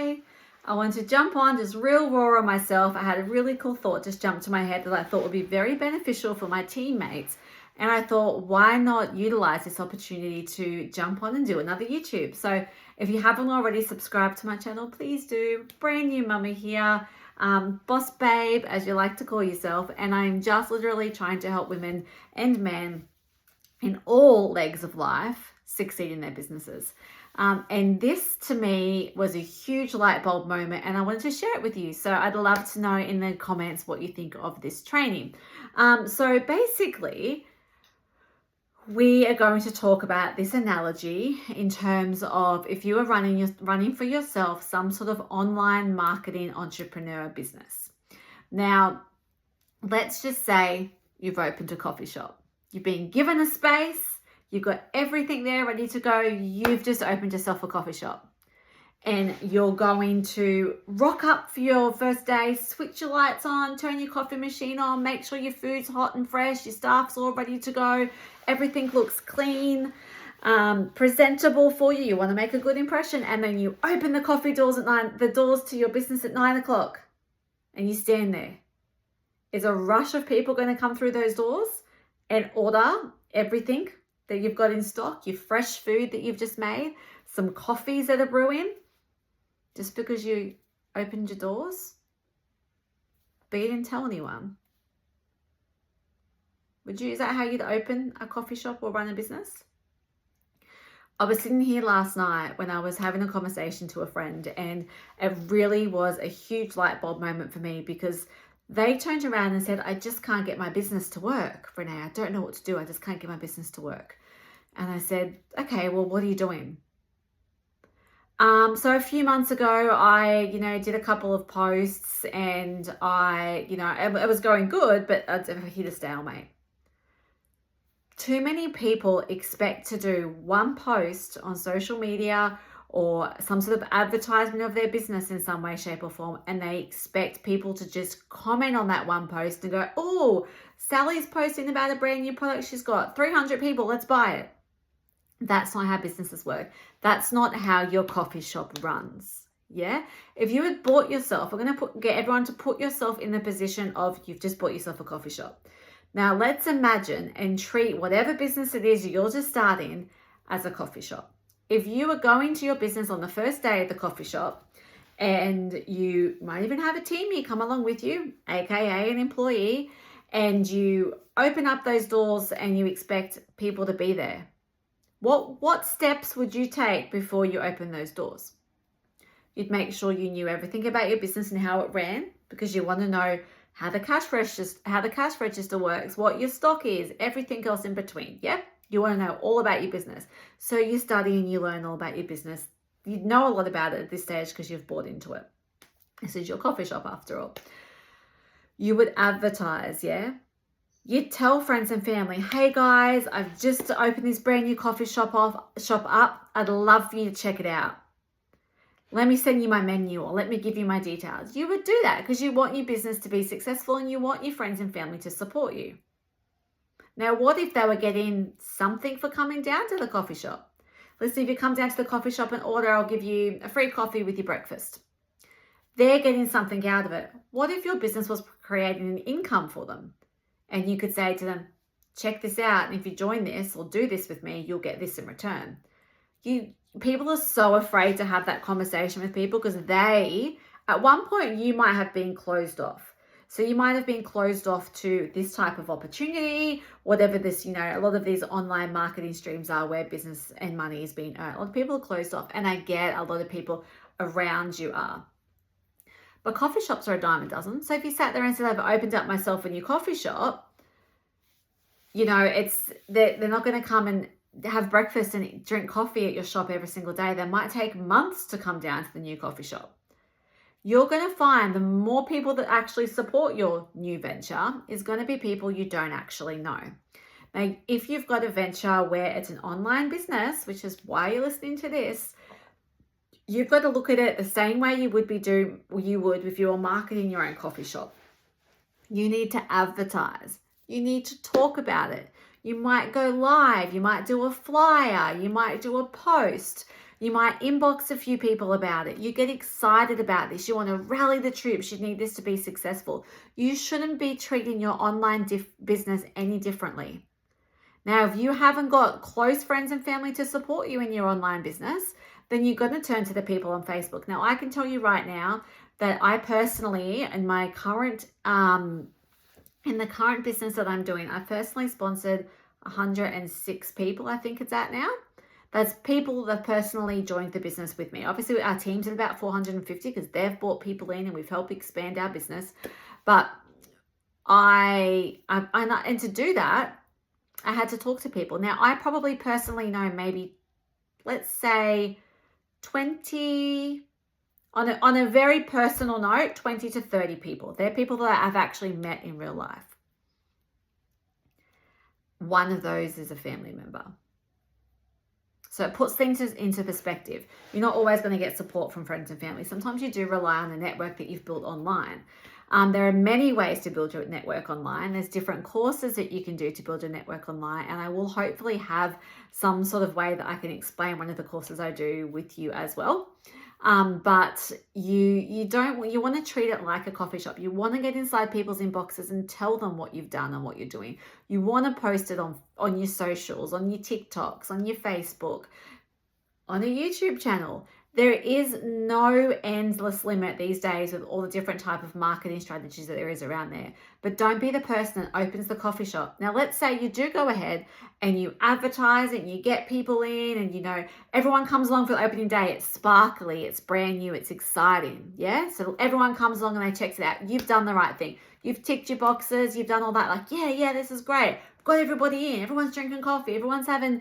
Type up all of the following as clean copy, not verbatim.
hi. I wanted to jump on, just real raw on myself. I had a really cool thought just jump to my head that I thought would be very beneficial for my teammates. And I thought, why not utilize this opportunity to jump on and do another YouTube? So if you haven't already subscribed to my channel, please do. Brand new mama here, boss babe, as you like to call yourself. And I'm just literally trying to help women and men in all legs of life succeed in their businesses. And this to me was a huge light bulb moment, and I wanted to share it with you. So I'd love to know in the comments what you think of this training. So basically, we are going to talk about this analogy in terms of if you are running for yourself some sort of online marketing entrepreneur business. Now, let's just say you've opened a coffee shop. You've been given a space. You've got everything there ready to go. You've just opened yourself a coffee shop. And you're going to rock up for your first day, switch your lights on, turn your coffee machine on, make sure your food's hot and fresh, your staff's all ready to go, everything looks clean, presentable for you. You want to make a good impression. And then you open the coffee doors the doors to your business at 9 o'clock and you stand there. Is a rush of people going to come through those doors and order everything that you've got in stock, your fresh food that you've just made, some coffees that are brewing, just because you opened your doors? But you didn't tell anyone. Is that how you'd open a coffee shop or run a business? I was sitting here last night when I was having a conversation to a friend, and it really was a huge light bulb moment for me because they turned around and said, I just can't get my business to work, Renee. I don't know what to do. I just can't get my business to work. And I said, okay, well, what are you doing? So a few months ago, I, did a couple of posts and it was going good, but I hit a stalemate. Too many people expect to do one post on social media or some sort of advertisement of their business in some way, shape or form, and they expect people to just comment on that one post and go, oh, Sally's posting about a brand new product she's got, 300 people, let's buy it. That's not how businesses work. That's not how your coffee shop runs. Yeah. If you had bought yourself, we're going to get everyone to put yourself in the position of you've just bought yourself a coffee shop. Now let's imagine and treat whatever business it is you're just starting as a coffee shop. If you are going to your business on the first day at the coffee shop and you might even have a teammate come along with you, aka an employee, and you open up those doors and you expect people to be there, what steps would you take before you open those doors? You'd make sure you knew everything about your business and how it ran, because you want to know how the cash register works, what your stock is, everything else in between. Yeah, you want to know all about your business. So you study and you learn all about your business. You know a lot about it at this stage because you've bought into it. This is your coffee shop after all. You would advertise, yeah. You'd tell friends and family, hey guys, I've just opened this brand new coffee shop up. I'd love for you to check it out. Let me send you my menu or let me give you my details. You would do that because you want your business to be successful and you want your friends and family to support you. Now, what if they were getting something for coming down to the coffee shop? Listen, if you come down to the coffee shop and order, I'll give you a free coffee with your breakfast. They're getting something out of it. What if your business was creating an income for them? And you could say to them, check this out. And if you join this or do this with me, you'll get this in return. People are so afraid to have that conversation with people because at one point, you might have been closed off. So you might have been closed off to this type of opportunity, whatever this, a lot of these online marketing streams are where business and money is being earned. A lot of people are closed off, and I get a lot of people around you are. But coffee shops are a dime a dozen. So if you sat there and said, I've opened up myself a new coffee shop, they're not going to come and have breakfast and drink coffee at your shop every single day. They might take months to come down to the new coffee shop. You're going to find the more people that actually support your new venture is going to be people you don't actually know. Now, if you've got a venture where it's an online business, which is why you're listening to this, you've got to look at it the same way you would if you were marketing your own coffee shop. You need to advertise. You need to talk about it. You might go live. You might do a flyer. You might do a post. You might inbox a few people about it. You get excited about this. You want to rally the troops. You need this to be successful. You shouldn't be treating your online business any differently. Now, if you haven't got close friends and family to support you in your online business, then you're going to turn to the people on Facebook. Now, I can tell you right now that I personally, in my current, in the current business that I'm doing, I personally sponsored 106 people, I think it's at now. That's people that personally joined the business with me. Obviously, our team's at about 450 because they've brought people in and we've helped expand our business. But and to do that, I had to talk to people. Now, I probably personally know maybe, let's say, 20, on a very personal note, 20 to 30 people. They're people that I've actually met in real life. One of those is a family member. So it puts things into perspective. You're not always going to get support from friends and family. Sometimes you do rely on the network that you've built online. There are many ways to build your network online. There's different courses that you can do to build your network online, and I will hopefully have some sort of way that I can explain one of the courses I do with you as well. But you want to treat it like a coffee shop. You want to get inside people's inboxes and tell them what you've done and what you're doing. You want to post it on your socials, on your TikToks, on your Facebook, on a YouTube channel. There is no endless limit these days with all the different type of marketing strategies that there is around there. But don't be the person that opens the coffee shop. Now, let's say you do go ahead and you advertise and you get people in and, everyone comes along for the opening day. It's sparkly, it's brand new, it's exciting. Yeah. So everyone comes along and they checks it out. You've done the right thing. You've ticked your boxes. You've done all that. Like, yeah, this is great. We've got everybody in. Everyone's drinking coffee. Everyone's having,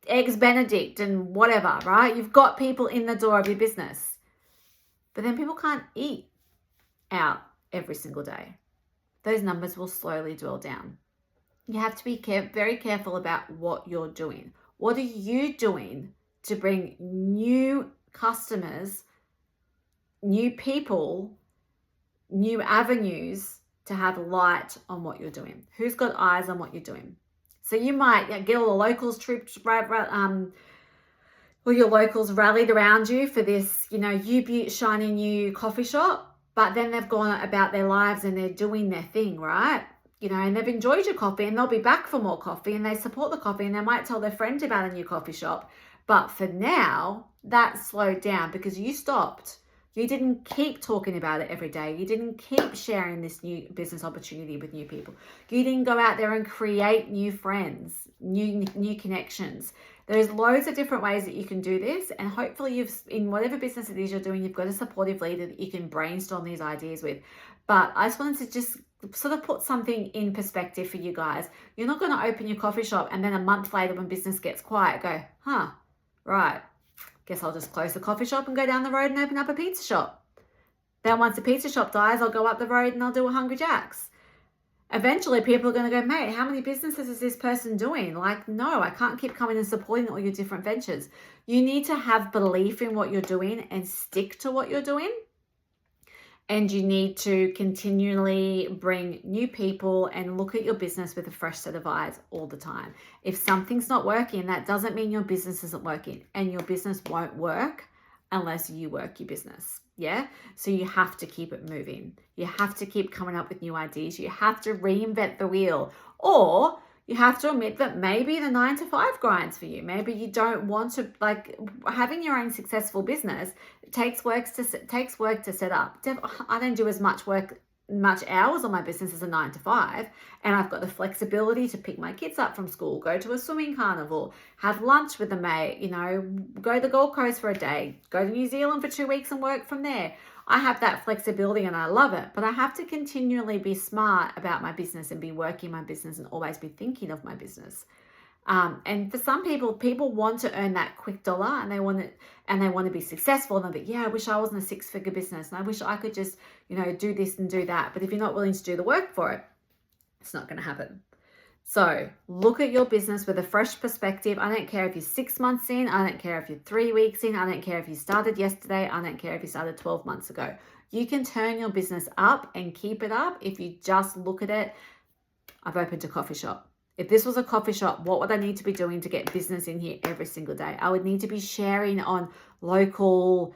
Eggs Benedict and whatever, right? You've got people in the door of your business. But then people can't eat out every single day. Those numbers will slowly dwindle down. You have to be very careful about what you're doing. What are you doing to bring new customers, new people, new avenues to have light on what you're doing? Who's got eyes on what you're doing? So you might get all the locals troops, all your locals rallied around you for this, you shiny new coffee shop, but then they've gone about their lives and they're doing their thing, right? And they've enjoyed your coffee and they'll be back for more coffee and they support the coffee and they might tell their friend about a new coffee shop. But for now, that slowed down because you stopped. You didn't keep talking about it every day. You didn't keep sharing this new business opportunity with new people. You didn't go out there and create new friends, new connections. There's loads of different ways that you can do this. And hopefully in whatever business it is you're doing, you've got a supportive leader that you can brainstorm these ideas with. But I just wanted to just sort of put something in perspective for you guys. You're not going to open your coffee shop and then a month later when business gets quiet, go, right. Guess I'll just close the coffee shop and go down the road and open up a pizza shop. Then once the pizza shop dies, I'll go up the road and I'll do a Hungry Jack's. Eventually, people are going to go, mate, how many businesses is this person doing? Like, no, I can't keep coming and supporting all your different ventures. You need to have belief in what you're doing and stick to what you're doing. And you need to continually bring new people and look at your business with a fresh set of eyes all the time. If something's not working, that doesn't mean your business isn't working, and your business won't work unless you work your business. Yeah. So you have to keep it moving. You have to keep coming up with new ideas. You have to reinvent the wheel, or you have to admit that maybe the 9-to-5 grinds for you. Maybe you don't want to, having your own successful business. It takes work to set up. I don't do as much hours on my business as a 9-to-5, and I've got the flexibility to pick my kids up from school, go to a swimming carnival, have lunch with a mate, go to the Gold Coast for a day, go to New Zealand for 2 weeks and work from there. I have that flexibility and I love it, but I have to continually be smart about my business and be working my business and always be thinking of my business. And for some people want to earn that quick dollar and they want to be successful, and they'll be, I wish I wasn't a 6-figure business and I wish I could just, do this and do that. But if you're not willing to do the work for it, it's not going to happen. So look at your business with a fresh perspective. I don't care if you're 6 months in. I don't care if you're 3 weeks in. I don't care if you started yesterday. I don't care if you started 12 months ago. You can turn your business up and keep it up if you just look at it. I've opened a coffee shop. If this was a coffee shop, what would I need to be doing to get business in here every single day? I would need to be sharing on local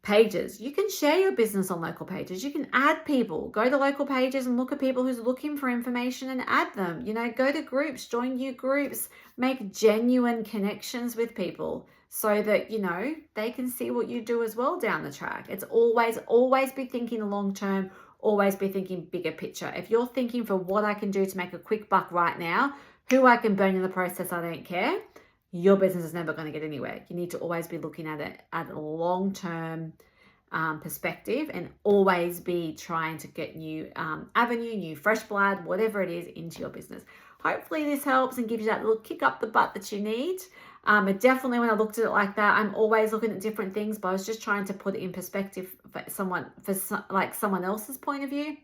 pages. You can share your business on local pages. You can add people. Go to local pages and look at people who's looking for information and add them. You know, go to groups, join new groups, make genuine connections with people so that, you know, they can see what you do as well down the track. It's always be thinking long term, always be thinking bigger picture. If you're thinking for what I can do to make a quick buck right now, who I can burn in the process, I don't care, your business is never going to get anywhere. You need to always be looking at it at a long-term perspective, and always be trying to get new avenue, new fresh blood, whatever it is, into your business. Hopefully this helps and gives you that little kick up the butt that you need. It definitely, when I looked at it like that, I'm always looking at different things, but I was just trying to put it in perspective for someone else's point of view.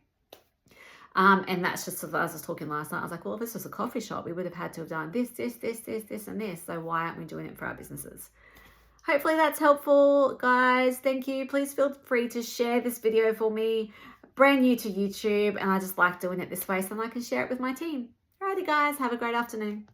And that's just, as I was talking last night, I was like, well, if this was a coffee shop, we would have had to have done this, and this. So why aren't we doing it for our businesses? Hopefully that's helpful, guys. Thank you. Please feel free to share this video for me. Brand new to YouTube, and I just like doing it this way so I can share it with my team. Alrighty, guys. Have a great afternoon.